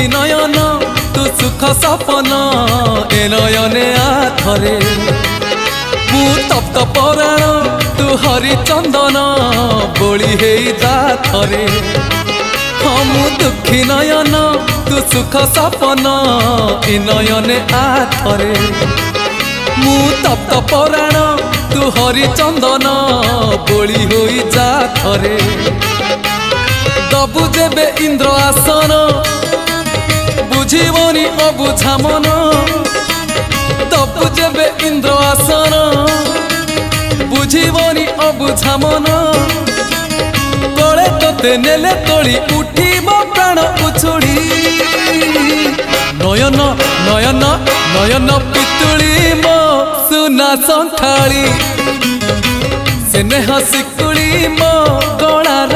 दुखी नयन तू सुख सपन ए नयने आथरे मु तप्त पराण तू हरिचंदन बोली हे जाथरे हाँ मु दुखी नयन तू सुख सपन ए नयने आथरे मु तप्त पराण तू हरिचंदन बोली हो जाथरे दबु जेबे इंद्र आसन बुझीबनी अबुझा मन दबु जेबे इंद्र आसन बुझीबनी अबुझा मन गले तोते नेले तोड़ी उठीब प्राण उछुड़ी नयन नयन नयन पितुड़ी मो सुना संथाली स्नेह शिकुड़ी मो गलार